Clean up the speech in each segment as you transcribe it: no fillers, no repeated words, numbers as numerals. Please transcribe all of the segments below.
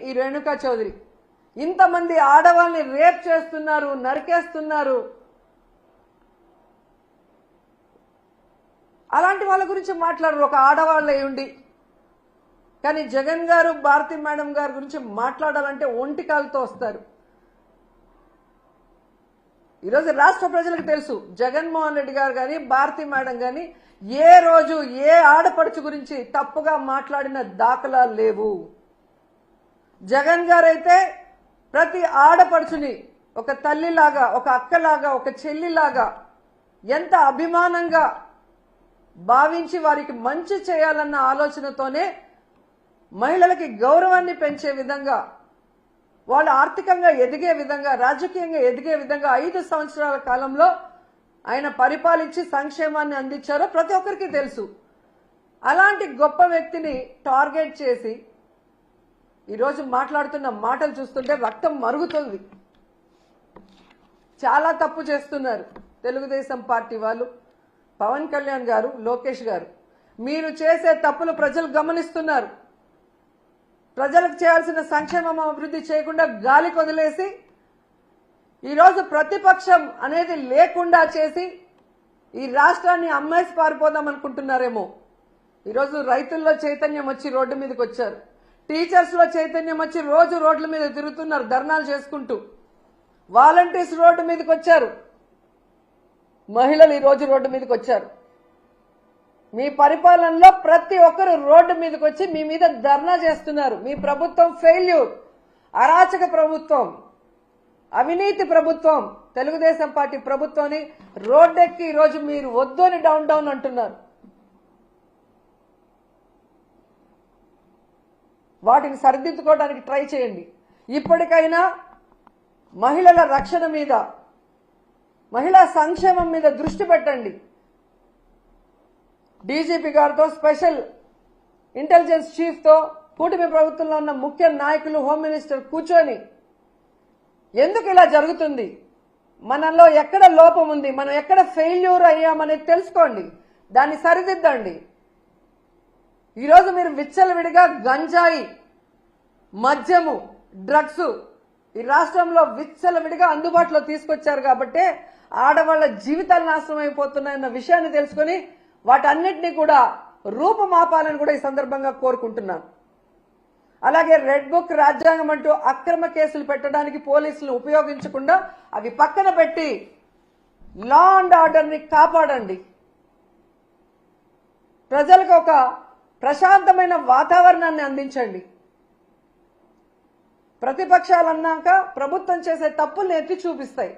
ఈ రేణుకా చౌదరి. ఇంతమంది ఆడవాళ్ళని రేప్ చేస్తున్నారు, నరికేస్తున్నారు. అలాంటి వాళ్ళ గురించి మాట్లాడరు ఒక ఆడవాళ్ళై ఉండి. కానీ జగన్ గారు, భారతి మేడం గారి గురించి మాట్లాడాలంటే ఒంటికాలతో వస్తారు. ఈరోజు రాష్ట్ర ప్రజలకు తెలుసు జగన్మోహన్ రెడ్డి గారు కానీ, భారతి మేడం కానీ ఏ రోజు ఏ ఆడపడుచు గురించి తప్పుగా మాట్లాడిన దాఖలాలు లేవు. జగన్ గారైతే ప్రతి ఆడపడుచుని ఒక తల్లిలాగా, ఒక అక్కలాగా, ఒక చెల్లిలాగా ఎంత అభిమానంగా భావించి వారికి మంచి చేయాలన్న ఆలోచనతోనే మహిళలకి గౌరవాన్ని పెంచే విధంగా, వాళ్ళు ఆర్థికంగా ఎదిగే విధంగా, రాజకీయంగా ఎదిగే విధంగా 5 సంవత్సరాల కాలంలో ఆయన పరిపాలించి సంక్షేమాన్ని అందించారో ప్రతి ఒక్కరికి తెలుసు. అలాంటి గొప్ప వ్యక్తిని టార్గెట్ చేసి ఈరోజు మాట్లాడుతున్న మాటలు చూస్తుంటే రక్తం మరుగుతుంది. చాలా తప్పు చేస్తున్నారు తెలుగుదేశం పార్టీ వాళ్ళు. పవన్ కళ్యాణ్ గారు, లోకేష్ గారు, మీరు చేసే తప్పులు ప్రజలు గమనిస్తున్నారు. ప్రజలకు చేయాల్సిన సంక్షేమం అభివృద్ధి చేయకుండా గాలికి వదిలేసి ఈరోజు ప్రతిపక్షం అనేది లేకుండా చేసి ఈ రాష్ట్రాన్ని అమ్మేసి పారిపోదాం అనుకుంటున్నారేమో. ఈరోజు రైతుల్లో చైతన్యం వచ్చి రోడ్డు మీదకి వచ్చారు. టీచర్స్ లో చైతన్యం వచ్చి రోజు రోడ్ల మీద తిరుగుతున్నారు ధర్నాలు చేసుకుంటూ. వాలంటీర్స్ రోడ్డు మీదకి వచ్చారు. మహిళలు ఈ రోజు రోడ్డు మీదకి వచ్చారు. మీ పరిపాలనలో ప్రతి ఒక్కరు రోడ్డు మీదకి వచ్చి మీ మీద ధర్నా చేస్తున్నారు. మీ ప్రభుత్వం ఫెయిల్యూర్, అరాచక ప్రభుత్వం, అవినీతి ప్రభుత్వం, తెలుగుదేశం పార్టీ ప్రభుత్వాన్ని రోడ్డెక్కి ఈరోజు మీరు వద్దు అని డౌన్ డౌన్ అంటున్నారు. వాటిని సరిదిద్దుకోవడానికి ట్రై చేయండి. ఇప్పటికైనా మహిళల రక్షణ మీద, మహిళా సంక్షేమం మీద దృష్టి పెట్టండి. డీజీపీ గారితో, స్పెషల్ ఇంటెలిజెన్స్ చీఫ్ తో, కూటమి ప్రభుత్వంలో ఉన్న ముఖ్య నాయకులు, హోమ్ మినిస్టర్ కూర్చొని ఎందుకు ఇలా జరుగుతుంది, మనలో ఎక్కడ లోపం ఉంది, మనం ఎక్కడ ఫెయిల్యూర్ అయ్యామనేది తెలుసుకోండి, దాన్ని సరిదిద్దండి. ఈరోజు మీరు విచ్చలవిడిగా గంజాయి, మద్యము, డ్రగ్స్ ఈ రాష్ట్రంలో విచ్చలవిడిగా అందుబాటులో తీసుకొచ్చారు కాబట్టి ఆడవాళ్ల జీవితాలు నాశనం అయిపోతున్నాయన్న విషయాన్ని తెలుసుకుని వాటన్నిటినీ కూడా రూపుమాపాలని కూడా ఈ సందర్భంగా కోరుకుంటున్నాను. అలాగే రెడ్ బుక్, రాజ్యాంగం అంటూ అక్రమ కేసులు పెట్టడానికి పోలీసులు ఉపయోగించకుండా అవి పక్కన పెట్టి లా అండ్ ఆర్డర్ ని కాపాడండి. ప్రజలకు ఒక ప్రశాంతమైన వాతావరణాన్ని అందించండి. ప్రతిపక్షాలు అన్నాక ప్రభుత్వం చేసే తప్పుల్ని ఎత్తి చూపిస్తాయి,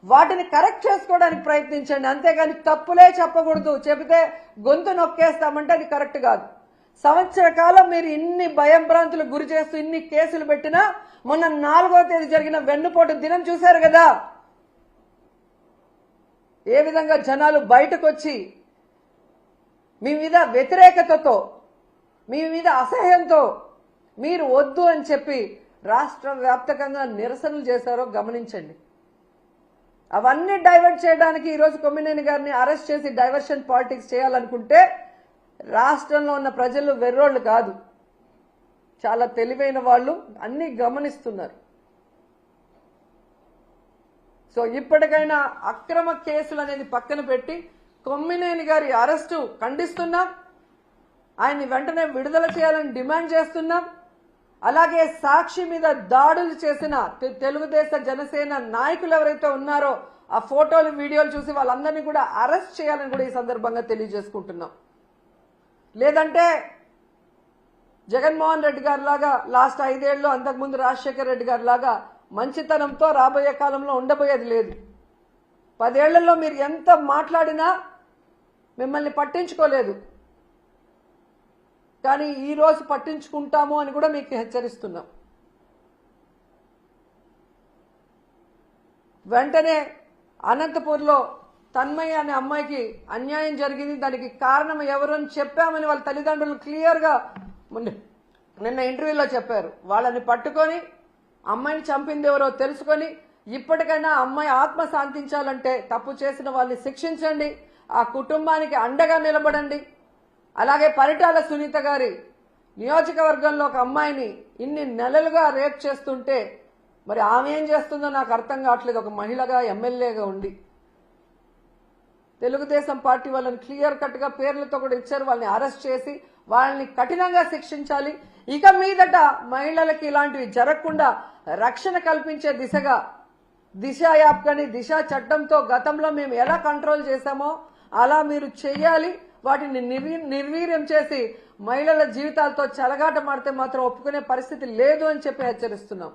వాటిని కరెక్ట్ చేసుకోవడానికి ప్రయత్నించండి. అంతేగాని తప్పులే చెప్పకూడదు, చెబితే గొంతు నొక్కేస్తామంటే అది కరెక్ట్ కాదు. సంవత్సర కాలం మీరు ఇన్ని భయంభ్రాంతులకు గురి చేస్తూ ఇన్ని కేసులు పెట్టినా మొన్న 4వ తేదీ జరిగిన వెన్నుపోటు దినం చూశారు కదా, ఏ విధంగా జనాలు బయటకు వచ్చి మీ మీద వ్యతిరేకతతో, మీ మీద అసహ్యంతో మీరు వద్దు అని చెప్పి రాష్ట్ర వ్యాప్తంగా నిరసనలు చేశారో గమనించండి. అవన్నీ డైవర్ట్ చేయడానికి ఈరోజు కొమ్మినేని గారిని అరెస్ట్ చేసి డైవర్షన్ పాలిటిక్స్ చేయాలనుకుంటే రాష్ట్రంలో ఉన్న ప్రజలు వెర్రోళ్ళు కాదు, చాలా తెలివైన వాళ్ళు, అన్ని గమనిస్తున్నారు. సో ఇప్పటికైనా అక్రమ కేసులు అనేది పక్కన పెట్టి కొమ్మినేని గారి అరెస్టు ఖండిస్తున్నాం, ఆయన్ని వెంటనే విడుదల చేయాలని డిమాండ్ చేస్తున్నాం. అలాగే సాక్షి మీద దాడులు చేసిన తెలుగుదేశ జనసేన నాయకులు ఎవరైతే ఉన్నారో ఆ ఫోటోలు, వీడియోలు చూసి వాళ్ళందరినీ కూడా అరెస్ట్ చేయాలని కూడా ఈ సందర్భంగా తెలియజేసుకుంటున్నాం. లేదంటే జగన్మోహన్ రెడ్డి గారి లాగా లాస్ట్ 5 ఏళ్ళు, అంతకుముందు రాజశేఖర్ రెడ్డి గారి లాగా మంచితనంతో రాబోయే కాలంలో ఉండబోయేది లేదు. 10 ఏళ్లలో మీరు ఎంత మాట్లాడినా మిమ్మల్ని పట్టించుకోలేదు, కానీ ఈ రోజు పట్టించుకుంటాము అని కూడా మీకు హెచ్చరిస్తున్నాం. వెంటనే అనంతపూర్లో తన్మయ్య అనే అమ్మాయికి అన్యాయం జరిగింది, దానికి కారణం ఎవరు అని చెప్పామని వాళ్ళ తల్లిదండ్రులు క్లియర్గా నిన్న ఇంటర్వ్యూలో చెప్పారు. వాళ్ళని పట్టుకొని అమ్మాయిని చంపింది ఎవరో తెలుసుకొని ఇప్పటికైనా అమ్మాయి ఆత్మ శాంతించాలంటే తప్పు చేసిన వాళ్ళని శిక్షించండి, ఆ కుటుంబానికి అండగా నిలబడండి. అలాగే పరిటాల సునీత గారి నియోజకవర్గంలో ఒక అమ్మాయిని ఇన్ని నెలలుగా రేప్ చేస్తుంటే మరి ఆమె ఏం చేస్తుందో నాకు అర్థం కావట్లేదు. ఒక మహిళగా ఎమ్మెల్యేగా ఉండి తెలుగుదేశం పార్టీ వాళ్ళని క్లియర్ కట్ గా పేర్లతో కూడా ఇచ్చారు. వాళ్ళని అరెస్ట్ చేసి వాళ్ళని కఠినంగా శిక్షించాలి. ఇక మీదట మహిళలకి ఇలాంటివి జరగకుండా రక్షణ కల్పించే దిశగా దిశ యాప్ కానీ దిశ చట్టంతో గతంలో మేము ఎలా కంట్రోల్ చేశామో అలా మీరు చెయ్యాలి. వాటిని నిర్వీర్యం చేసి మహిళల జీవితాలతో చెలగాట మాడితే మాత్రం ఒప్పుకునే పరిస్థితి లేదు అని చెప్పి హెచ్చరిస్తున్నాం.